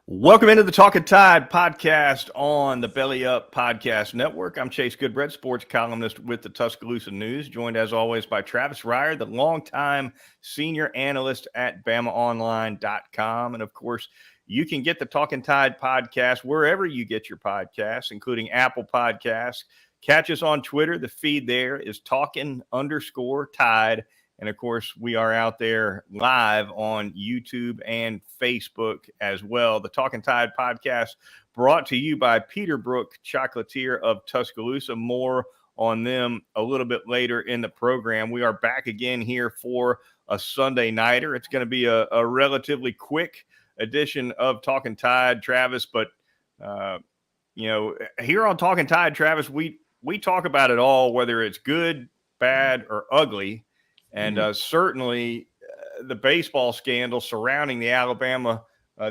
Welcome into the Talkin Tide podcast on the Belly Up Podcast Network. I'm Chase Goodbread, sports columnist with the Tuscaloosa News, joined as always by Travis Reier, the longtime senior analyst at BamaOnline.com. And of course, you can get the Talkin Tide podcast wherever you get your podcasts, including Apple Podcasts. Catch us on Twitter. The feed there is Talkin_Tide. And, of course, we are out there live on YouTube and Facebook as well. The Talkin Tide podcast brought to you by Peterbrook Chocolatier of Tuscaloosa. More on them a little bit later in the program. We are back again here for a Sunday nighter. It's going to be a relatively quick edition of Talkin Tide, Travis. But, here on Talkin Tide, Travis, we talk about it all, whether it's good, bad, or ugly. And certainly the baseball scandal surrounding the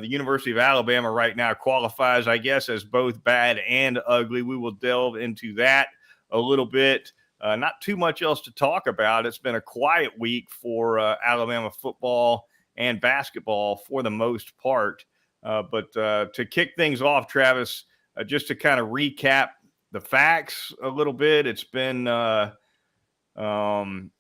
University of Alabama right now qualifies, I guess, as both bad and ugly. We will delve into that a little bit. Not too much else to talk about. It's been a quiet week for Alabama football and basketball for the most part. But to kick things off, Travis, just to kind of recap the facts a little bit, it's been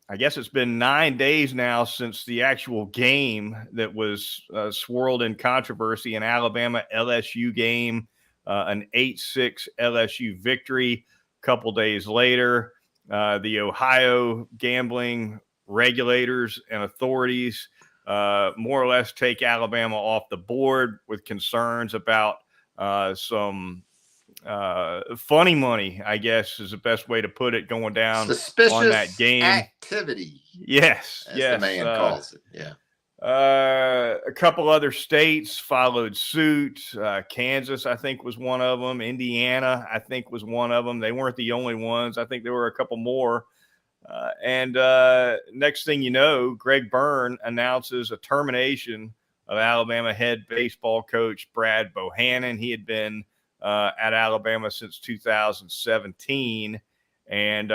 I guess it's been 9 days now since the actual game that was swirled in controversy, an Alabama LSU game, an 8-6 LSU victory. A couple days later, the Ohio gambling regulators and authorities more or less take Alabama off the board with concerns about some funny money, I guess, is the best way to put it, going down on that game. Activity. Yes. As the man calls it. Yeah. A couple other states followed suit. Kansas, I think, was one of them. Indiana, I think, was one of them. They weren't the only ones. I think there were a couple more. And next thing you know, Greg Byrne announces a termination of Alabama head baseball coach Brad Bohannon. He had been at Alabama since 2017, and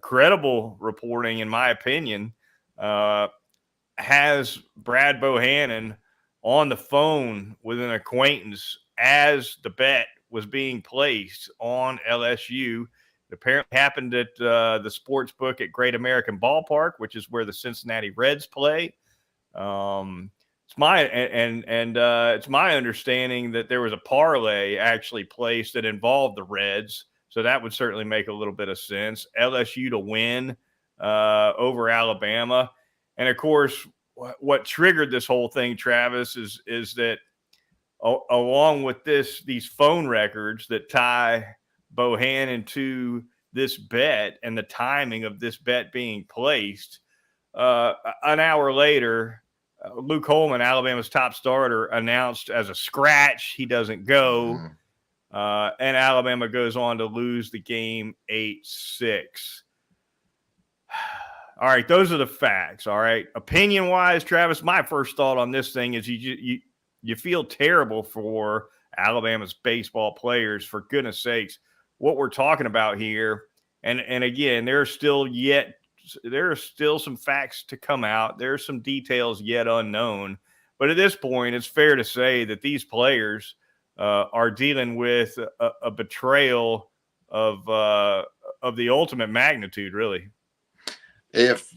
credible reporting, in my opinion, has Brad Bohannon on the phone with an acquaintance as the bet was being placed on LSU. It apparently happened at the sports book at Great American Ballpark, which is where the Cincinnati Reds play. It's my understanding that there was a parlay actually placed that involved the Reds, so that would certainly make a little bit of sense. LSU to win over Alabama, and of course, what triggered this whole thing, Travis, is that along with these phone records that tie Bohannon to this bet and the timing of this bet being placed, an hour later, Luke Holman, Alabama's top starter, announced as a scratch. He doesn't go. And Alabama goes on to lose the game 8-6. All right, those are the facts, all right? Opinion-wise, Travis, my first thought on this thing is you feel terrible for Alabama's baseball players, for goodness sakes. What we're talking about here, and again, there are still some facts to come out. There are some details yet unknown. But at this point, it's fair to say that these players are dealing with a betrayal of the ultimate magnitude, really. If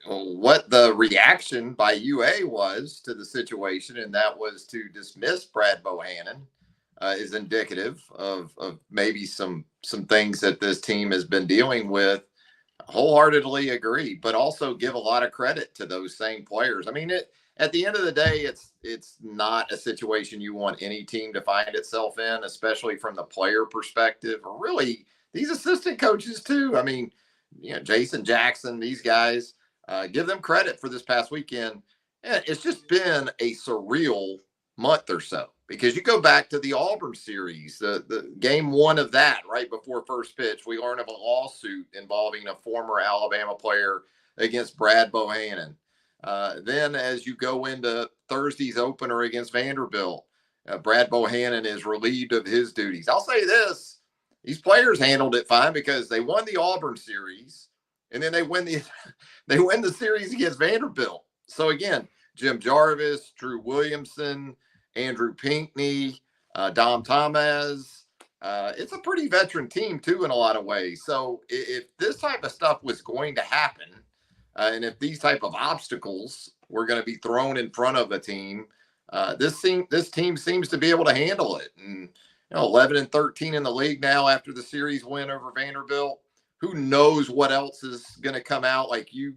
what the reaction by UA was to the situation, and that was to dismiss Brad Bohannon, is indicative of maybe some things that this team has been dealing with, wholeheartedly agree, but also give a lot of credit to those same players. I mean, at the end of the day, it's not a situation you want any team to find itself in, especially from the player perspective, or really these assistant coaches too. I mean, Jason Jackson, these guys, give them credit for this past weekend. And it's just been a surreal month or so, because you go back to the Auburn series, the game one of that, right before first pitch, we learn of a lawsuit involving a former Alabama player against Brad Bohannon. Then as you go into Thursday's opener against Vanderbilt, Brad Bohannon is relieved of his duties. I'll say this, these players handled it fine because they won the Auburn series, and then they win the series against Vanderbilt. So again, Jim Jarvis, Drew Williamson, Andrew Pinckney, Dom Thomas. It's a pretty veteran team too in a lot of ways. So if this type of stuff was going to happen, and if these type of obstacles were going to be thrown in front of a team, this team seems to be able to handle it. And 11-13 in the league now after the series win over Vanderbilt. Who knows what else is going to come out? Like you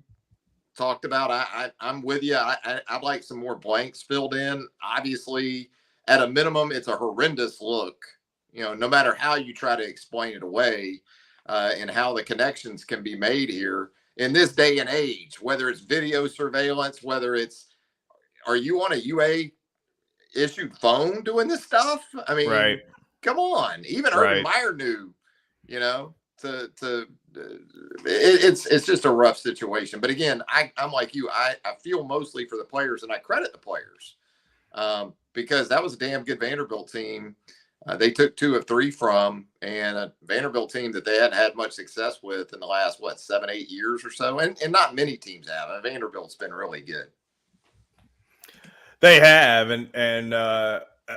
talked about, I'm with you. I'd like some more blanks filled in. Obviously, at a minimum, it's a horrendous look. No matter how you try to explain it away, and how the connections can be made here in this day and age, whether it's video surveillance, whether it's, are you on a UA issued phone doing this stuff? I mean, right. Come on. Even Right. Urban Meyer knew, it's just a rough situation. But again, I'm like you. I feel mostly for the players, and I credit the players, because that was a damn good Vanderbilt team. They took 2 of 3 from, and a Vanderbilt team that they hadn't had much success with in the last, 7-8 years or so. And not many teams have. Vanderbilt's been really good. They have. And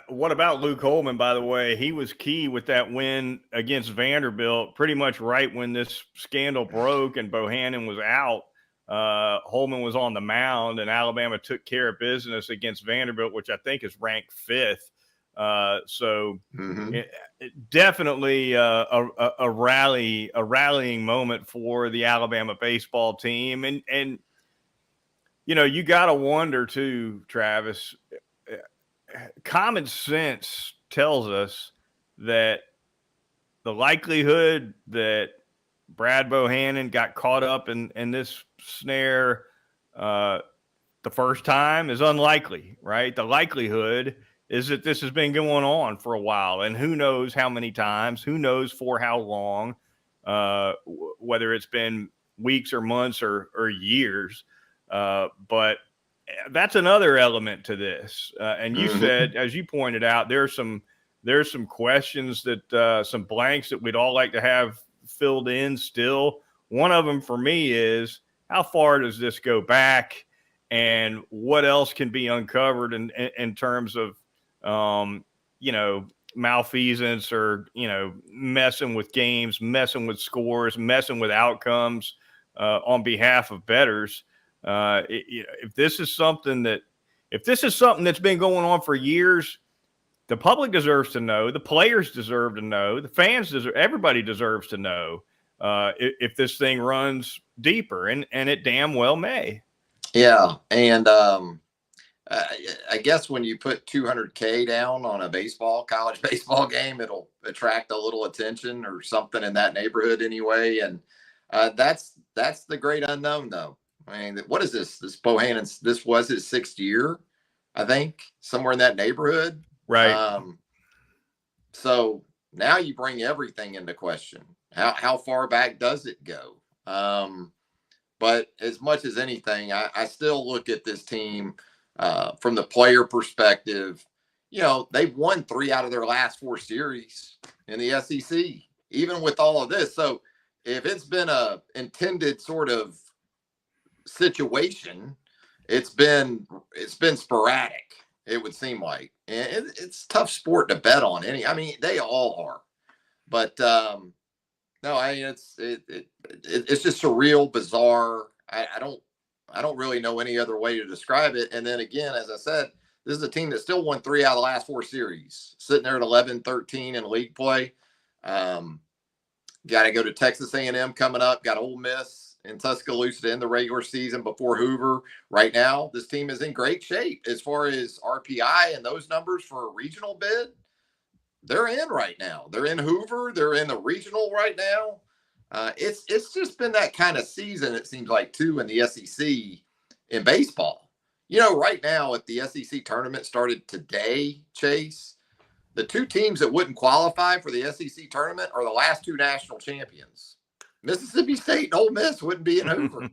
what about Luke Holman, by the way? He was key with that win against Vanderbilt pretty much right when this scandal broke and Bohannon was out. Holman was on the mound, and Alabama took care of business against Vanderbilt, which I think is ranked 5th. Definitely a rallying moment for the Alabama baseball team. And you got to wonder too, Travis, common sense tells us that the likelihood that Brad Bohannon got caught up in this snare the first time is unlikely, right? The likelihood is that this has been going on for a while, and who knows how many times, who knows for how long, whether it's been weeks or months or years. But that's another element to this. And you said, as you pointed out, there's some questions that some blanks that we'd all like to have filled in still. One of them for me is, how far does this go back, and what else can be uncovered in terms of malfeasance or messing with games, messing with scores, messing with outcomes on behalf of bettors. If this is something that's been going on for years, the public deserves to know, the players deserve to know, the fans deserve, everybody deserves to know if this thing runs deeper, and it damn well may. Yeah, and I guess when you put $200K down on a college baseball game, it'll attract a little attention or something in that neighborhood anyway. And that's the great unknown, though. I mean, what is this? This Bohannon, this was his 6th year, I think, somewhere in that neighborhood. Right. So now you bring everything into question. How far back does it go? But as much as anything, I still look at this team from the player perspective. They've won 3 out of their last 4 series in the SEC, even with all of this. So if it's been a intended sort of situation, it's been sporadic, it would seem like. And it's tough sport to bet on any. I mean, they all are. But no, I mean, it's just surreal, bizarre. I don't really know any other way to describe it. And then again, as I said, this is a team that still won 3 out of the last 4 series, sitting there at 11-13 in league play. Got to go to Texas A&M coming up. Got Ole Miss in Tuscaloosa to end the regular season before Hoover. Right now, this team is in great shape as far as RPI and those numbers for a regional bid. They're in right now. They're in Hoover. They're in the regional right now. It's just been that kind of season, it seems like, too, in the SEC in baseball. Right now, if the SEC tournament started today, Chase, the 2 teams that wouldn't qualify for the SEC tournament are the last 2 national champions. Mississippi State and Ole Miss wouldn't be in Hoover.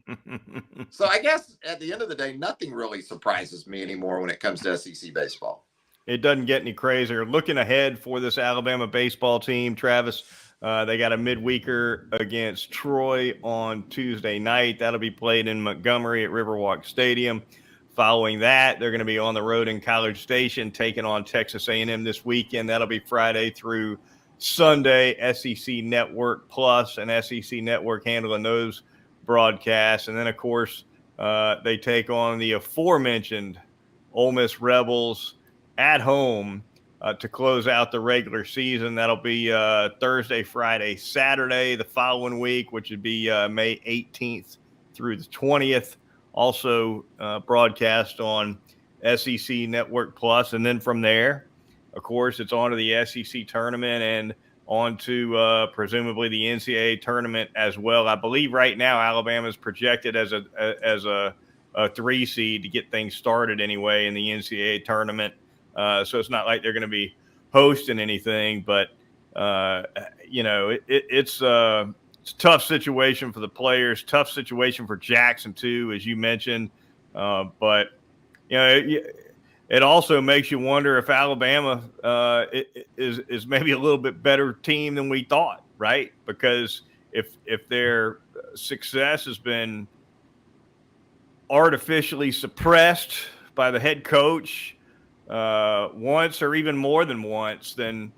So I guess at the end of the day, nothing really surprises me anymore when it comes to SEC baseball. It doesn't get any crazier. Looking ahead for this Alabama baseball team, Travis, they got a midweeker against Troy on Tuesday night. That'll be played in Montgomery at Riverwalk Stadium. Following that, they're going to be on the road in College Station, taking on Texas A&M this weekend. That'll be Friday through Sunday. SEC Network Plus and SEC Network handling those broadcasts. And then, of course, they take on the aforementioned Ole Miss Rebels at home to close out the regular season. That'll be Thursday, Friday, Saturday, the following week, which would be May 18th through the 20th. Also broadcast on SEC Network Plus. And then from there, of course, it's on to the SEC tournament and on to presumably the NCAA tournament as well. I believe right now Alabama is projected as a 3 seed to get things started anyway in the NCAA tournament. So it's not like they're going to be hosting anything, but it's a tough situation for the players, tough situation for Jackson too, as you mentioned. But it also makes you wonder if Alabama is maybe a little bit better team than we thought, right? Because if their success has been artificially suppressed by the head coach once or even more than once, then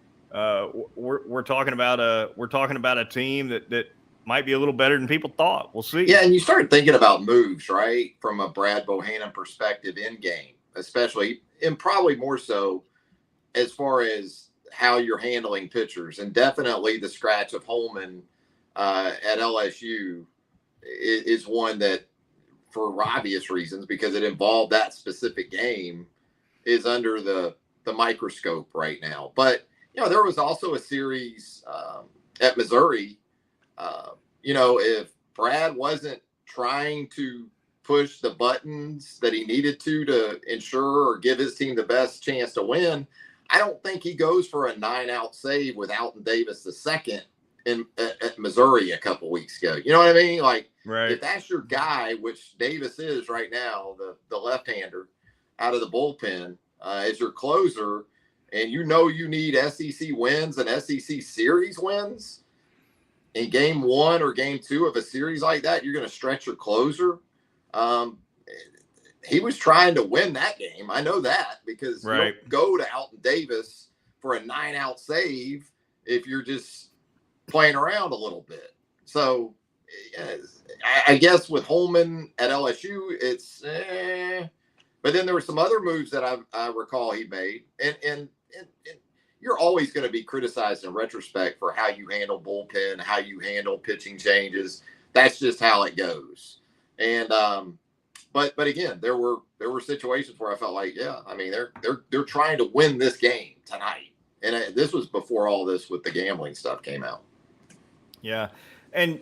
we're talking about a team that might be a little better than people thought. We'll see. Yeah, and you start thinking about moves, right, from a Brad Bohannon perspective in game, especially, and probably more so as far as how you're handling pitchers. And definitely the scratch of Holman at LSU is one that, for obvious reasons, because it involved that specific game, is under the microscope right now. But, there was also a series at Missouri. If Brad wasn't trying to push the buttons that he needed to ensure or give his team the best chance to win, I don't think he goes for a 9-out save with Alton Davis II at Missouri a couple weeks ago. You know what I mean? Like, right. If that's your guy, which Davis is right now, the left-hander out of the bullpen as your closer, and you need SEC wins and SEC series wins in game 1 or game 2 of a series like that, you're going to stretch your closer. He was trying to win that game. I know that, because you don't go to Alton Davis for a 9-out save if you're just playing around a little bit. So I guess with Holman at LSU, it's but then there were some other moves that I recall he made, and you're always going to be criticized in retrospect for how you handle bullpen, how you handle pitching changes. That's just how it goes. And but again, there were situations where I felt like, they're trying to win this game tonight, and this was before all this with the gambling stuff came out. Yeah, and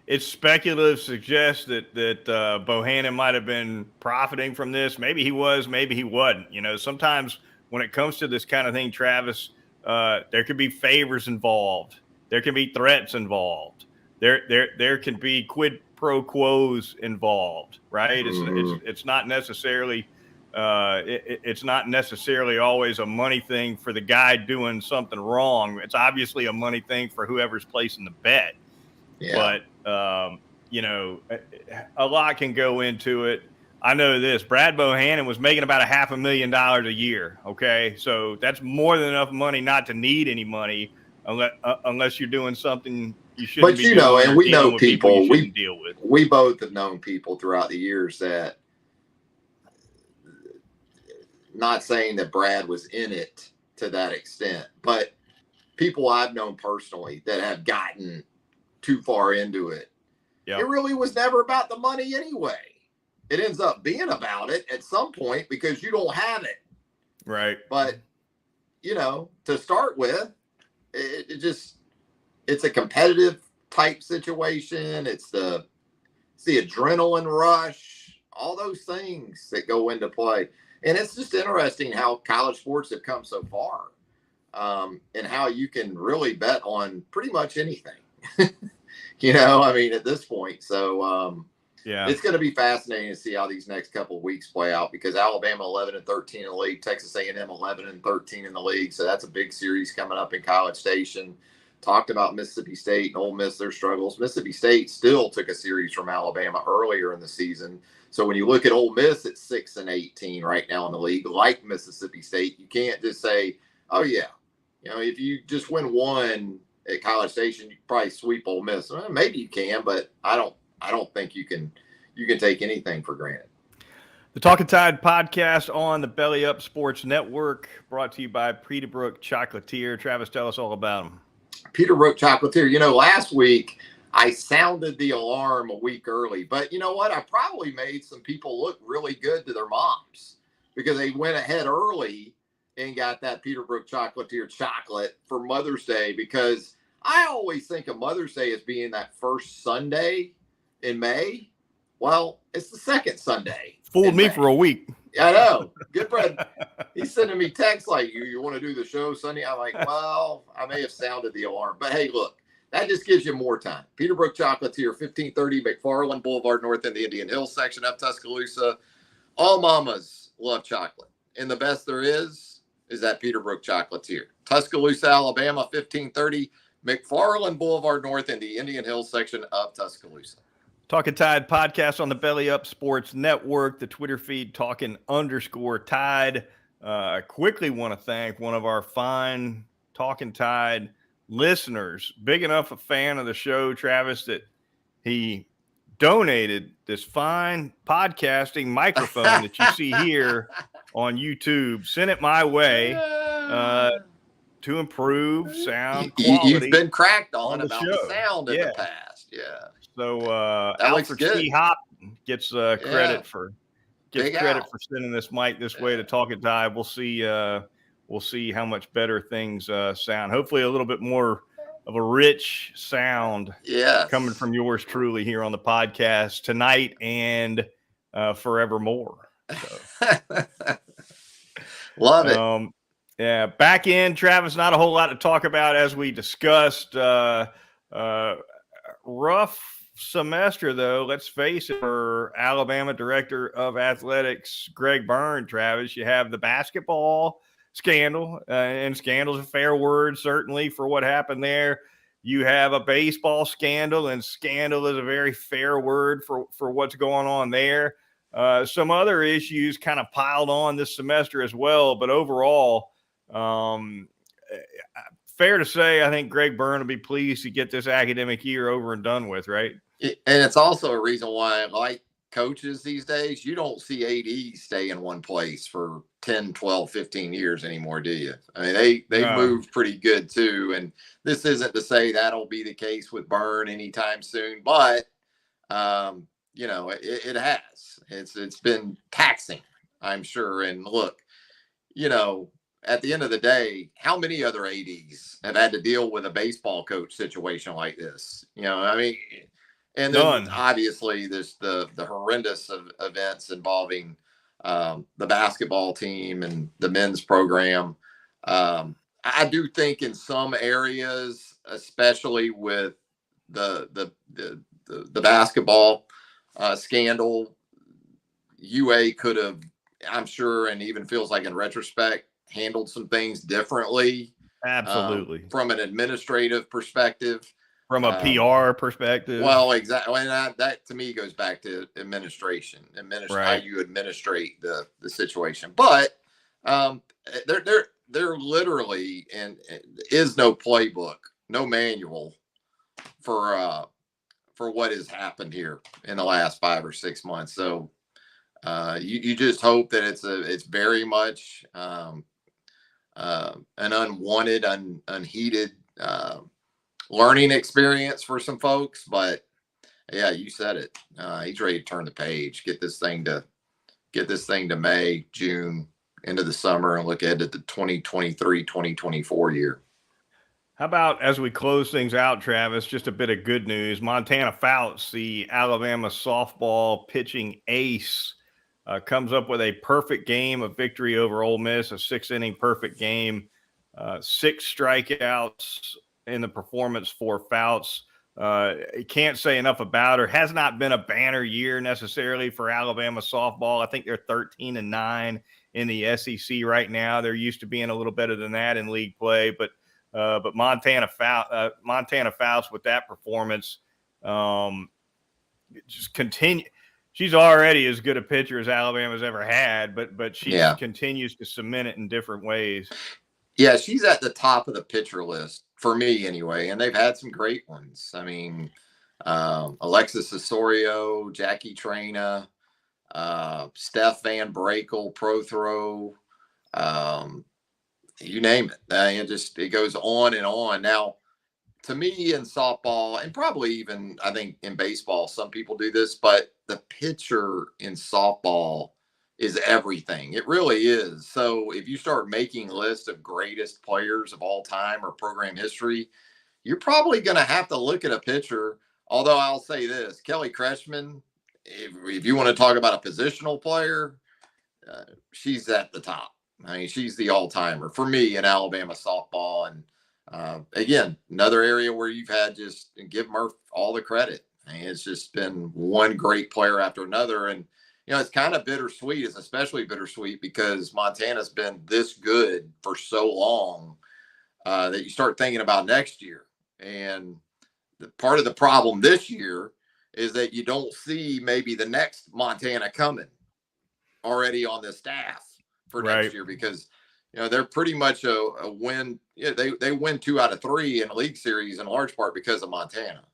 it's speculative, suggests that Bohannon might have been profiting from this. Maybe he was, maybe he wasn't. Sometimes when it comes to this kind of thing, Travis, there could be favors involved. There can be threats involved. There can be quid pro quos involved, right? It's not necessarily it's not necessarily always a money thing for the guy doing something wrong. It's obviously a money thing for whoever's placing the bet. Yeah. But a lot can go into it. I know this. Brad Bohannon was making about $500,000 a year. Okay, so that's more than enough money not to need any money, unless you're doing something you shouldn't be doing. But and we know people you shouldn't deal with. We both have known people throughout the years that, not saying that Brad was in it to that extent, but people I've known personally that have gotten too far into it. Yep. It really was never about the money anyway. It ends up being about it at some point because you don't have it. Right. But, to start with, it's a competitive type situation. It's the adrenaline rush, all those things that go into play. And it's just interesting how college sports have come so far, and how you can really bet on pretty much anything, at this point. So, it's going to be fascinating to see how these next couple of weeks play out, because Alabama 11-13 in the league, Texas A&M 11-13 in the league. So that's a big series coming up in College Station. talked about Mississippi State and Ole Miss, their struggles. Mississippi State still took a series from Alabama earlier in the season. So when you look at Ole Miss at 6-18 right now in the league, like Mississippi State, you can't just say, oh yeah, if you just win one at College Station, you can probably sweep Ole Miss. Well, maybe you can, but I don't think you can take anything for granted. The Talkin Tide podcast on the Belly Up Sports Network, brought to you by Peterbrook Chocolatier. Travis, tell us all about them. Peterbrook Chocolatier. Last week I sounded the alarm a week early, but you know what? I probably made some people look really good to their moms because they went ahead early and got that Peterbrook Chocolatier chocolate for Mother's Day, because I always think of Mother's Day as being that first Sunday in May. Well, it's the second Sunday. Fooled me for a week. I know. Goodbread, he's sending me texts like, you want to do the show Sunday? I'm like, well, I may have sounded the alarm. But hey, look, that just gives you more time. Peterbrook Chocolatier, 1530 McFarland Boulevard North in the Indian Hills section of Tuscaloosa. All mamas love chocolate. And the best there is that Peterbrook Chocolatier. Tuscaloosa, Alabama, 1530 McFarland Boulevard North in the Indian Hills section of Tuscaloosa. Talkin Tide podcast on the Belly Up Sports Network, the Twitter feed Talkin_Tide. I quickly want to thank one of our fine Talkin Tide listeners, big enough a fan of the show, Travis, that he donated this fine podcasting microphone that you see here on YouTube. Sent it my way to improve sound quality. You've been cracked on the about show. The sound in the past. Yeah. So Alfred C. Hop gets credit for sending this mic this way to Talkin Tide. We'll see how much better things sound. Hopefully a little bit more of a rich sound coming from yours truly here on the podcast tonight and forevermore. So. Love it. Yeah, back in, Travis, not a whole lot to talk about as we discussed. Rough semester, though, let's face it, for Alabama Director of Athletics Greg Byrne. Travis, you have the basketball scandal, and scandal's a fair word, certainly, for what happened there. You have a baseball scandal, and scandal is a very fair word for what's going on there. Some other issues kind of piled on this semester as well, but overall, fair to say, I think Greg Byrne will be pleased to get this academic year over and done with, right? And it's also a reason why, like coaches these days, you don't see ADs stay in one place for 10, 12, 15 years anymore, do you? I mean, they moved pretty good too. And this isn't to say that'll be the case with Byrne anytime soon, but it has. It's been taxing, I'm sure. And look, at the end of the day, how many other ADs have had to deal with a baseball coach situation like this? And then None. Obviously there's the horrendous events involving the basketball team and the men's program. I do think in some areas, especially with the basketball scandal, UA could have, I'm sure, and even feels like in retrospect, handled some things differently. Absolutely. From an administrative perspective. From a PR perspective. Well, exactly. And that to me goes back to administration, right. How you administrate the situation. But there literally is no playbook, no manual for what has happened here in the last 5 or 6 months. So you just hope that it's very much an unwanted, unheeded learning experience for some folks. But yeah, you said it. He's ready to turn the page, get this thing to May, June, into the summer, and look ahead to the 2023-2024 year. How about, as we close things out, Travis, just a bit of good news. Montana Fouts, the Alabama softball pitching ace, comes up with a perfect game, a victory over Ole Miss, a 6-inning perfect game, 6 strikeouts in the performance for Fouts. Can't say enough about her. Has not been a banner year necessarily for Alabama softball. I think they're 13-9 in the SEC right now. They're used to being a little better than that in league play, but But Montana Faust with that performance, just continue. She's already as good a pitcher as Alabama's ever had, but she just continues to cement it in different ways. Yeah, she's at the top of the pitcher list for me anyway, and they've had some great ones. I mean, Alexis Osorio, Jackie Traina, Steph Van Brakel, Prothrow, you name it. It goes on and on. Now, to me in softball, and probably even I think in baseball, some people do this, but the pitcher in softball is everything. It really is. So if you start making lists of greatest players of all time or program history, you're probably going to have to look at a pitcher. Although I'll say this, Kelly Kreshman, if you want to talk about a positional player, she's at the top. I mean, she's the all-timer for me in Alabama softball. And again, another area where you've had just give Murph all the credit. I mean, it's just been one great player after another. And, it's kind of bittersweet. It's especially bittersweet because Montana's been this good for so long that you start thinking about next year. And part of the problem this year is that you don't see maybe the next Montana coming already on the staff for next year because they're pretty much a win. They win 2 out of 3 in a league series in large part because of Montana.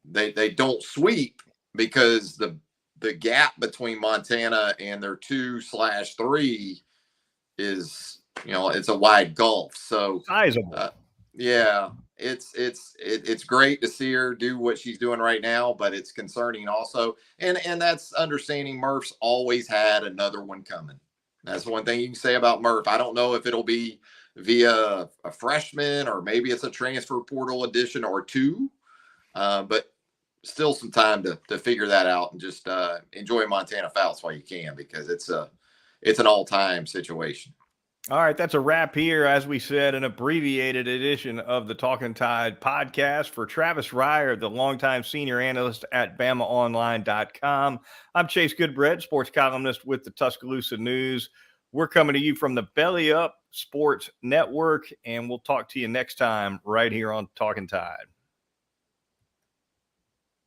They don't sweep because the gap between Montana and their 2/3 is it's a wide gulf. So sizable. It's great to see her do what she's doing right now, but it's concerning also. And that's understanding Murph's always had another one coming. That's one thing you can say about Murph. I don't know if it'll be via a freshman or maybe it's a transfer portal addition or 2, but still some time to figure that out and just enjoy Montana Faust while you can because it's an all-time situation. All right, that's a wrap here. As we said, an abbreviated edition of the Talkin Tide podcast for Travis Reier, the longtime senior analyst at BamaOnline.com. I'm Chase Goodbread, sports columnist with the Tuscaloosa News. We're coming to you from the Belly Up Sports Network, and we'll talk to you next time right here on Talkin Tide.